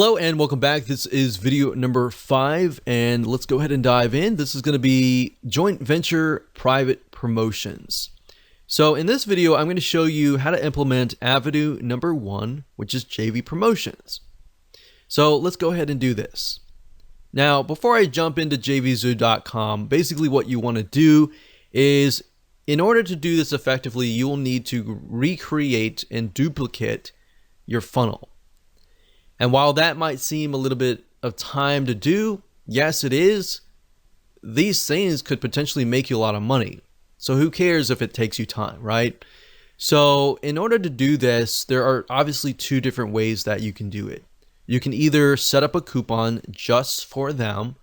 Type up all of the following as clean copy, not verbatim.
Hello and welcome back. This is video number 5 and let's go ahead and dive in. This is going to be joint venture private promotions. So in this video, I'm going to show you how to implement avenue number 1, which is JV promotions. So let's go ahead and do this. Now, before I jump into JVZoo.com, basically what you want to do is, in order to do this effectively, you will need to recreate and duplicate your funnel. And while that might seem a little bit of time to do, yes, it is. These things could potentially make you a lot of money. So who cares if it takes you time, right? So in order to do this, there are obviously 2 different ways that you can do it. You can either set up a coupon just for them,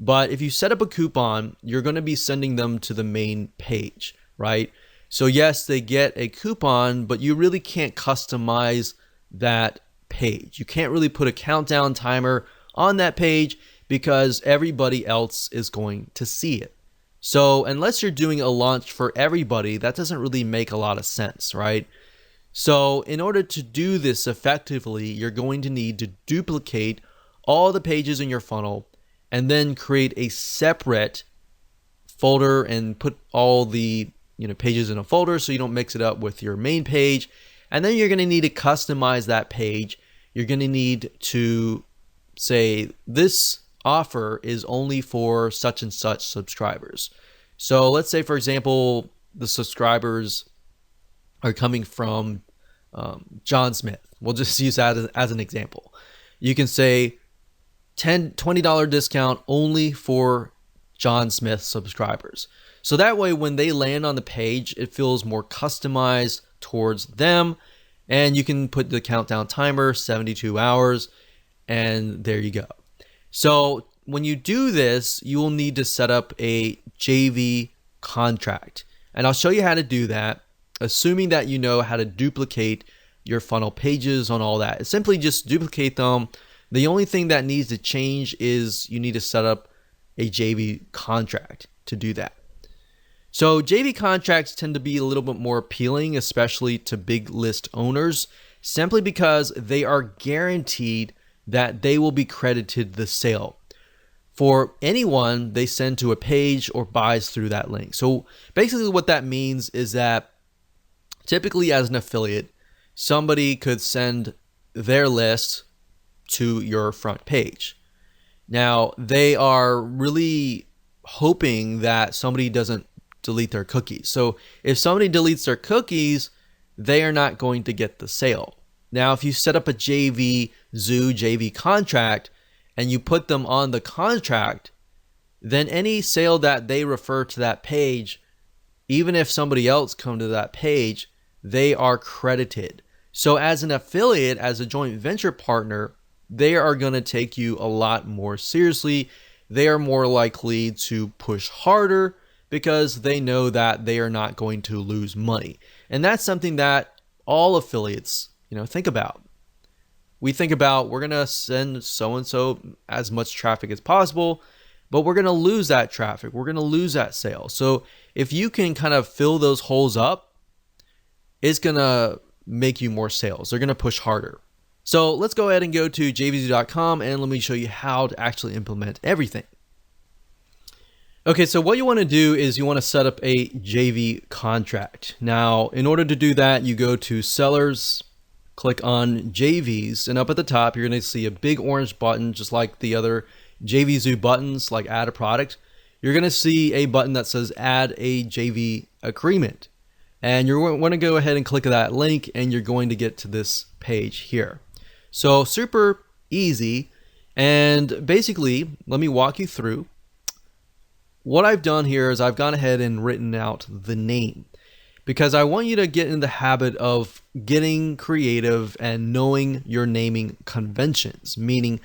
but if you set up a coupon, you're going to be sending them to the main page, right? So yes, they get a coupon, but you really can't customize that page. You can't really put a countdown timer on that page because everybody else is going to see it. So unless you're doing a launch for everybody, that doesn't really make a lot of sense, right? So in order to do this effectively, you're going to need to duplicate all the pages in your funnel and then create a separate folder and put all the pages in a folder so you don't mix it up with your main page. And then you're going to need to customize that page. You're going to need to say this offer is only for such and such subscribers. So let's say, for example, the subscribers are coming from John Smith. We'll just use that as an example. You can say $20 discount only for John Smith subscribers. So that way, when they land on the page, it feels more customized towards them, and you can put the countdown timer 72 hours, and there you go. So when you do this, you will need to set up a JV contract, and I'll show you how to do that, assuming that you know how to duplicate your funnel pages on all that. It's simply just duplicate them. The only thing that needs to change is you need to set up a JV contract to do that. So JV contracts tend to be a little bit more appealing, especially to big list owners, simply because they are guaranteed that they will be credited the sale for anyone they send to a page or buys through that link. So basically what that means is that typically as an affiliate, somebody could send their list to your front page. Now, they are really hoping that somebody doesn't delete their cookies. So if somebody deletes their cookies, they are not going to get the sale. Now, if you set up a JVZoo JV contract and you put them on the contract, then any sale that they refer to that page, even if somebody else comes to that page, they are credited. So as an affiliate, as a joint venture partner, they are going to take you a lot more seriously. They are more likely to push harder because they know that they are not going to lose money. And that's something that all affiliates, think about. We think about, we're going to send so-and-so as much traffic as possible, but we're going to lose that traffic. We're going to lose that sale. So if you can kind of fill those holes up, it's going to make you more sales. They're going to push harder. So let's go ahead and go to JVZoo.com and let me show you how to actually implement everything. Okay, so what you want to do is you want to set up a JV contract. Now, in order to do that, you go to Sellers, click on JVs, and up at the top, you're going to see a big orange button, just like the other JVZoo buttons, like add a product. You're going to see a button that says add a JV agreement. And you're going to go ahead and click that link, and you're going to get to this page here. So super easy. And basically, let me walk you through. What I've done here is I've gone ahead and written out the name because I want you to get in the habit of getting creative and knowing your naming conventions. Meaning,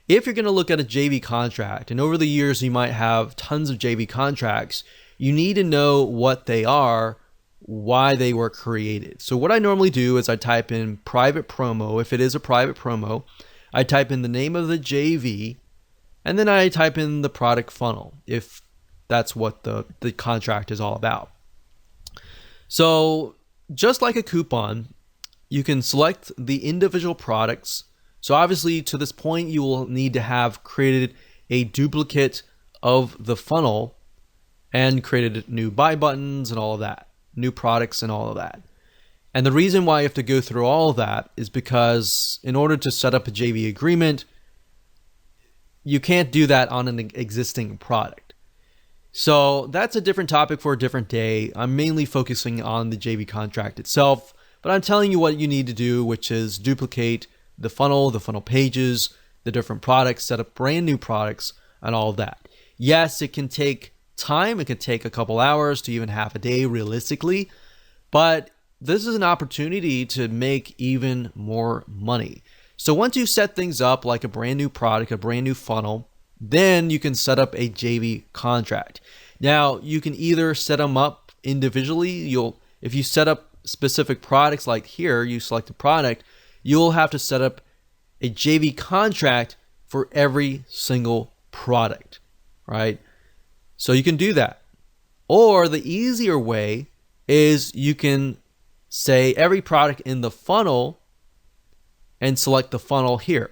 if you're going to look at a JV contract, and over the years you might have tons of JV contracts, you need to know what they are, why they were created. So what I normally do is I type in private promo. If it is a private promo, I type in the name of the JV, and then I type in the product funnel if that's what the contract is all about. So just like a coupon, you can select the individual products So obviously to this point, you will need to have created a duplicate of the funnel and created new buy buttons and all of that, new products and all of that. And the reason why you have to go through all of that is because in order to set up a JV agreement, you can't do that on an existing product. So that's a different topic for a different day. I'm mainly focusing on the JV contract itself, but I'm telling you what you need to do, which is duplicate the funnel pages, the different products, set up brand new products and all of that. Yes, it can take time. It can take a couple hours to even half a day realistically, but this is an opportunity to make even more money. So once you set things up like a brand new product, a brand new funnel, then you can set up a JV contract. Now you can either set them up individually. If you set up specific products like here, you select a product, you'll have to set up a JV contract for every single product, right? So you can do that. Or the easier way is you can say every product in the funnel and select the funnel here.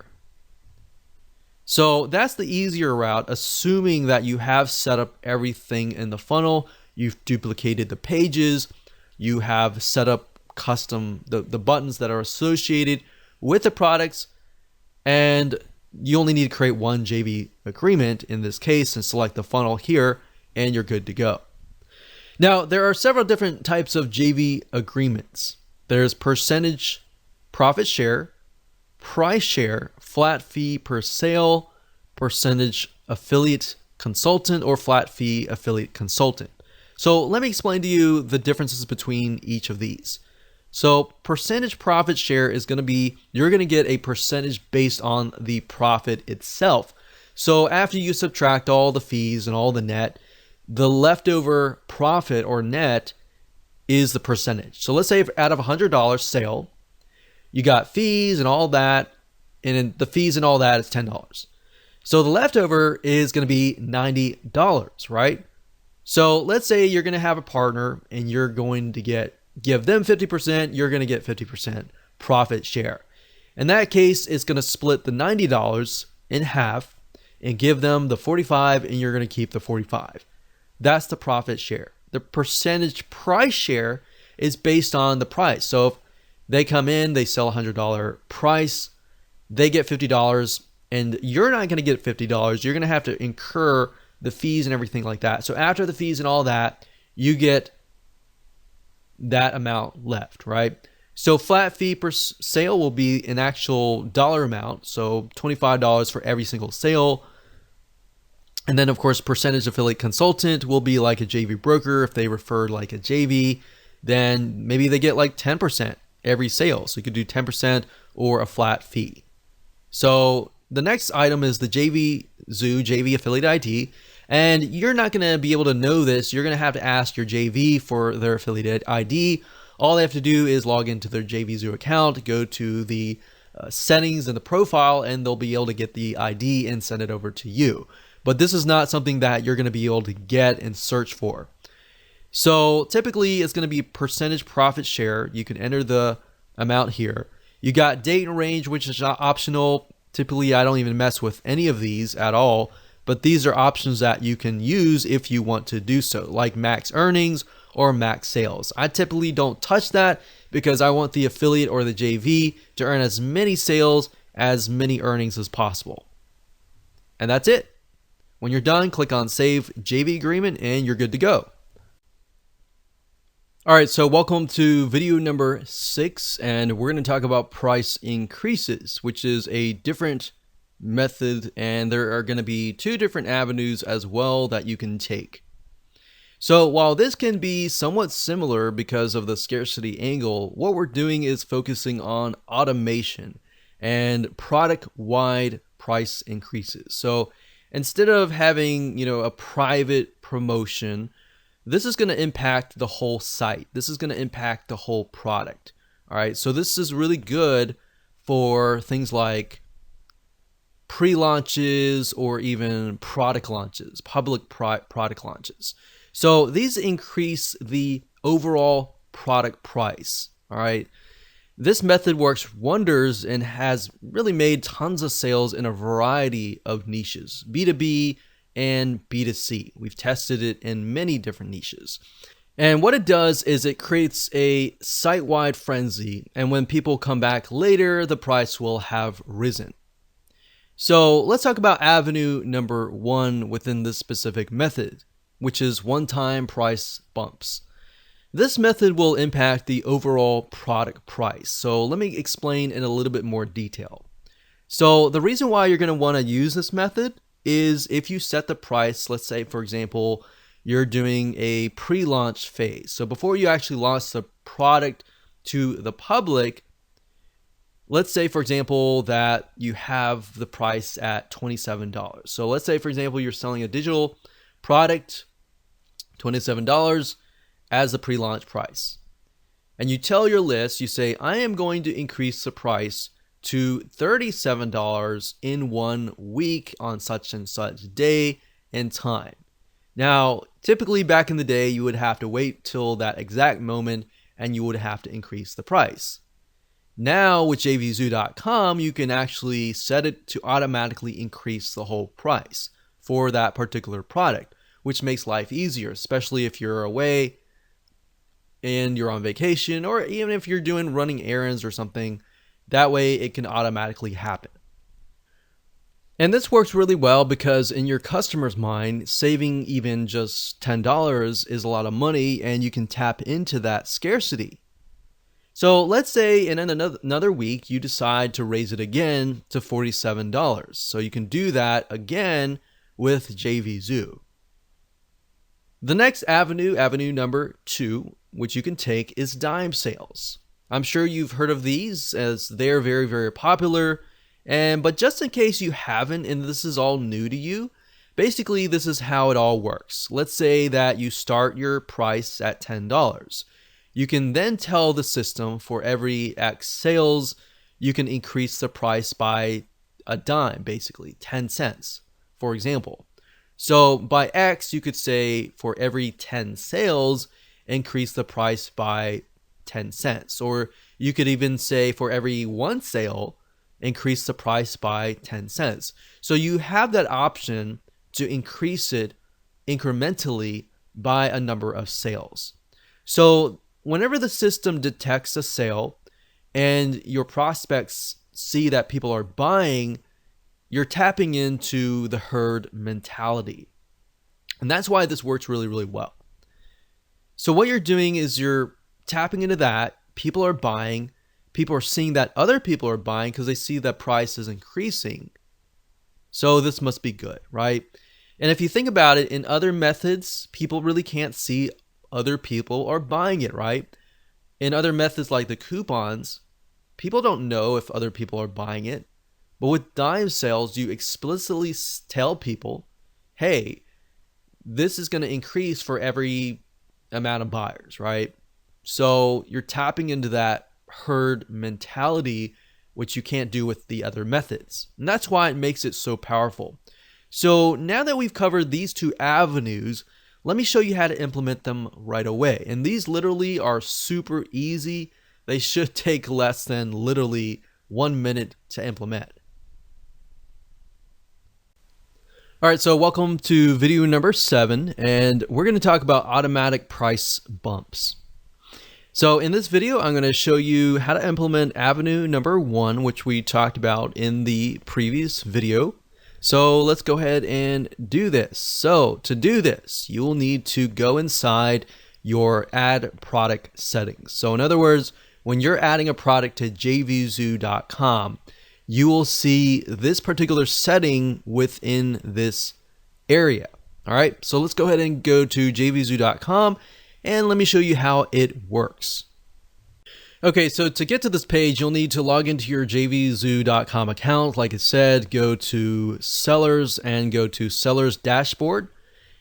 So that's the easier route, assuming that you have set up everything in the funnel, you've duplicated the pages, you have set up custom the buttons that are associated with the products, and you only need to create one JV agreement in this case and select the funnel here, and you're good to go. Now, there are several different types of JV agreements. There's percentage profit share, price share, flat fee per sale, percentage affiliate consultant, or flat fee affiliate consultant. So let me explain to you the differences between each of these. So percentage profit share is going to be, you're going to get a percentage based on the profit itself. So after you subtract all the fees and all the net, the leftover profit or net is the percentage. So let's say if out of $100 sale, you got fees and all that, and the fees and all that is $10. So the leftover is going to be $90, right? So let's say you're going to have a partner and you're going to give them 50%, you're going to get 50% profit share. In that case, it's going to split the $90 in half and give them the 45, and you're going to keep the 45. That's the profit share. The percentage price share is based on the price. So if they come in, they sell $100 price, they get $50, and you're not going to get $50. You're going to have to incur the fees and everything like that. So after the fees and all that, you get that amount left, right? So flat fee per sale will be an actual dollar amount. So $25 for every single sale. And then of course, percentage affiliate consultant will be like a JV broker. If they refer like a JV, then maybe they get like 10% every sale. So you could do 10% or a flat fee. So the next item is the JVZoo, JV affiliate ID. And you're not going to be able to know this. You're going to have to ask your JV for their affiliate ID. All they have to do is log into their JVZoo account, go to the settings in the profile, and they'll be able to get the ID and send it over to you. But this is not something that you're going to be able to get and search for. So typically it's going to be percentage profit share. You can enter the amount here. You got date and range, which is optional. Typically, I don't even mess with any of these at all, but these are options that you can use if you want to do so, like max earnings or max sales. I typically don't touch that because I want the affiliate or the JV to earn as many sales, as many earnings as possible. And that's it. When you're done, click on Save JV Agreement and you're good to go. All right, so welcome to video number 6, and we're going to talk about price increases, which is a different method, and there are going to be 2 different avenues as well that you can take. So while this can be somewhat similar because of the scarcity angle, what we're doing is focusing on automation and product-wide price increases. So instead of having, a private promotion, this is going to impact the whole site. This is going to impact the whole product. All right. So this is really good for things like pre-launches or even product launches, public product launches. So these increase the overall product price. All right. This method works wonders and has really made tons of sales in a variety of niches, B2B and B2C. We've tested it in many different niches. And what it does is it creates a site-wide frenzy, and when people come back later, the price will have risen. So let's talk about avenue number 1 within this specific method, which is one-time price bumps. This method will impact the overall product price. So let me explain in a little bit more detail. So the reason why you're going to want to use this method is if you set the price, let's say, for example, you're doing a pre-launch phase. So before you actually launch the product to the public, let's say, for example, that you have the price at $27. So let's say, for example, you're selling a digital product, $27 as the pre-launch price. And you tell your list, you say, I am going to increase the price to $37 in 1 week on such and such day and time. Now, typically back in the day, you would have to wait till that exact moment and you would have to increase the price. Now with JVZoo.com, you can actually set it to automatically increase the whole price for that particular product, which makes life easier, especially if you're away and you're on vacation, or even if you're doing running errands or something. That way it can automatically happen. And this works really well because in your customer's mind, saving even just $10 is a lot of money, and you can tap into that scarcity. So let's say in another week, you decide to raise it again to $47. So you can do that again with JVZoo. The next avenue number 2, which you can take, is dime sales. I'm sure you've heard of these as they're very, very popular. But just in case you haven't and this is all new to you, basically this is how it all works. Let's say that you start your price at $10. You can then tell the system for every X sales, you can increase the price by a dime, basically 10 cents, for example. So by X, you could say for every 10 sales, increase the price by 10 cents. Or you could even say for every 1 sale, increase the price by 10 cents. So you have that option to increase it incrementally by a number of sales. So whenever the system detects a sale and your prospects see that people are buying, you're tapping into the herd mentality. And that's why this works really, really well. So what you're doing is you're tapping into that. People are buying. People are seeing that other people are buying because they see that price is increasing. So this must be good, right? And if you think about it, in other methods, people really can't see other people are buying it, right? In other methods like the coupons, people don't know if other people are buying it. But with dime sales, you explicitly tell people, hey, this is going to increase for every amount of buyers, right? So you're tapping into that herd mentality, which you can't do with the other methods. And that's why it makes it so powerful. So now that we've covered these 2 avenues, let me show you how to implement them right away. And these literally are super easy. They should take less than literally 1 minute to implement. All right, so welcome to video number 7, and we're going to talk about automatic price bumps. So in this video, I'm going to show you how to implement avenue number 1, which we talked about in the previous video. So let's go ahead and do this. So to do this, you will need to go inside your add product settings. So in other words, when you're adding a product to JVZoo.com, you will see this particular setting within this area. All right, so let's go ahead and go to JVZoo.com and let me show you how it works. Okay, so to get to this page, you'll need to log into your JVZoo.com account. Like I said, go to Sellers and go to Sellers Dashboard.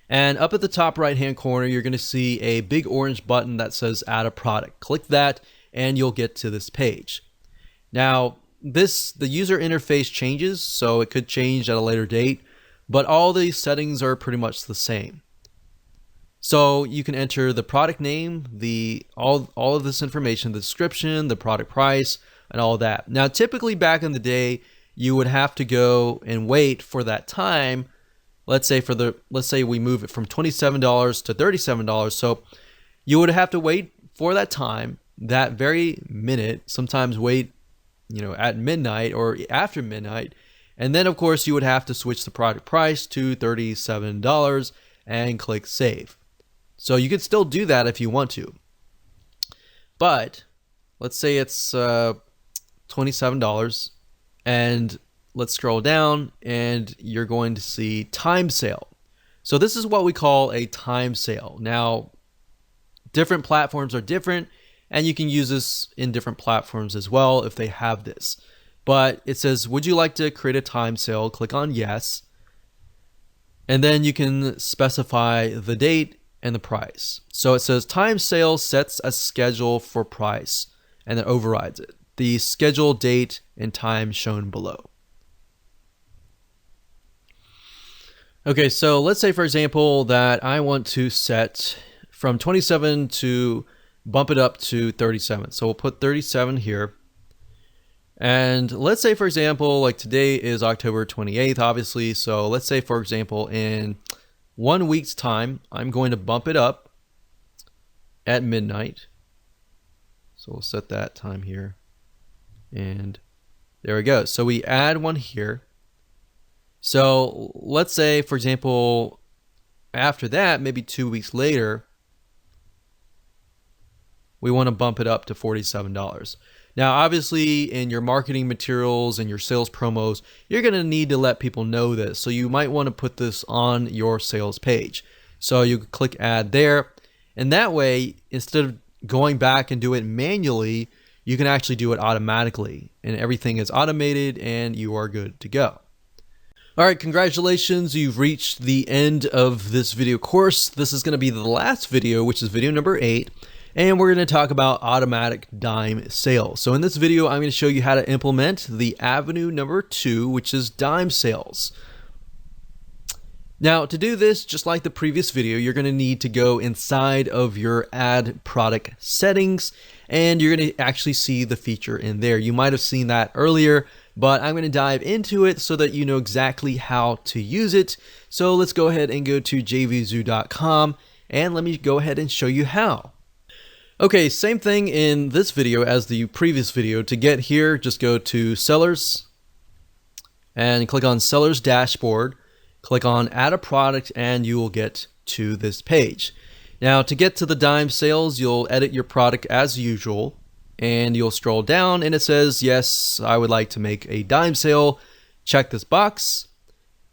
And up at the top right-hand corner, you're going to see a big orange button that says Add a Product. Click that and you'll get to this page. Now, the user interface changes, so it could change at a later date, but all these settings are pretty much the same. So you can enter the product name, all of this information, the description, the product price, and all of that. Now, typically back in the day, you would have to go and wait for that time. Let's say we move it from $27 to $37. So you would have to wait for that time, that very minute, sometimes wait, at midnight or after midnight. And then of course you would have to switch the product price to $37 and click save. So you could still do that if you want to. But let's say it's $27, and let's scroll down and you're going to see time sale. So this is what we call a time sale. Now, different platforms are different, and you can use this in different platforms as well if they have this. But it says, would you like to create a time sale? Click on yes. And then you can specify the date and the price. So it says time sale sets a schedule for price, and then overrides it. The schedule date and time shown below. Okay, so let's say for example that I want to set from 27 to bump it up to 37. So we'll put 37 here. And let's say for example, like today is October 28th, obviously. So let's say for example, in 1 week's time, I'm going to bump it up at midnight. So we'll set that time here. And there we go. So we add one here. So let's say, for example, after that, maybe 2 weeks later, we want to bump it up to $47. Now, obviously, in your marketing materials and your sales promos, you're going to need to let people know this. So you might want to put this on your sales page. So you click add there. And that way, instead of going back and do it manually, you can actually do it automatically. And everything is automated and you are good to go. All right, congratulations. You've reached the end of this video course. This is going to be the last video, which is video number 8. And we're going to talk about automatic dime sales. So in this video, I'm going to show you how to implement the avenue number 2, which is dime sales. Now, to do this, just like the previous video, you're going to need to go inside of your ad product settings, and you're going to actually see the feature in there. You might have seen that earlier, but I'm going to dive into it so that you know exactly how to use it. So let's go ahead and go to JVZoo.com, and let me go ahead and show you how. Okay, same thing in this video as the previous video. To get here, just go to Sellers and click on Sellers Dashboard. Click on Add a Product and you will get to this page. Now, to get to the dime sales, you'll edit your product as usual and you'll scroll down and it says, yes, I would like to make a dime sale. Check this box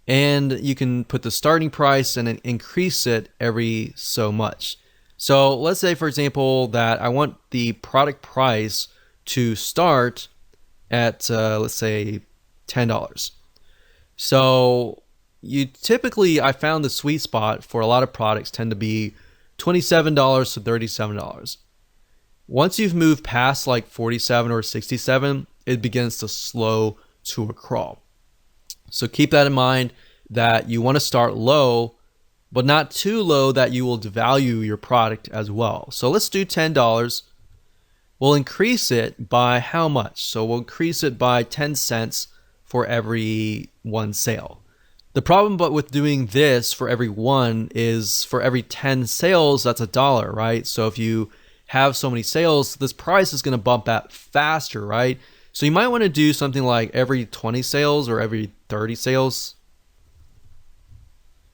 and you can put the starting price and then increase it every so much. So let's say, for example, that I want the product price to start at, let's say, $10. So I found the sweet spot for a lot of products tend to be $27 to $37. Once you've moved past like 47 or 67, it begins to slow to a crawl. So keep that in mind that you want to start low, but not too low that you will devalue your product as well. So let's do $10. We'll increase it by how much? So we'll increase it by 10 cents for every one sale. The problem but with doing this for every one is for every 10 sales, that's $1, right? So if you have so many sales, this price is going to bump out faster, right? So you might want to do something like every 20 sales or every 30 sales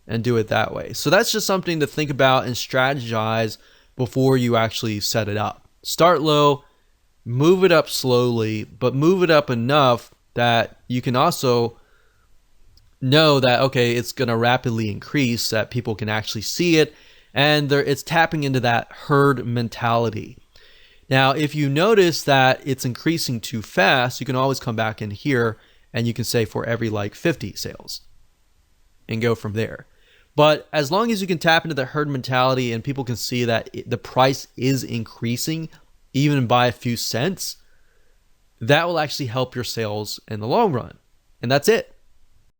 and do it that way. So that's just something to think about and strategize before you actually set it up. Start low, move it up slowly, but move it up enough that you can also know that, okay, it's going to rapidly increase, that people can actually see it, and it's tapping into that herd mentality. Now, if you notice that it's increasing too fast, you can always come back in here and you can say for every like 50 sales and go from there. But as long as you can tap into the herd mentality and people can see that the price is increasing even by a few cents, that will actually help your sales in the long run. And that's it.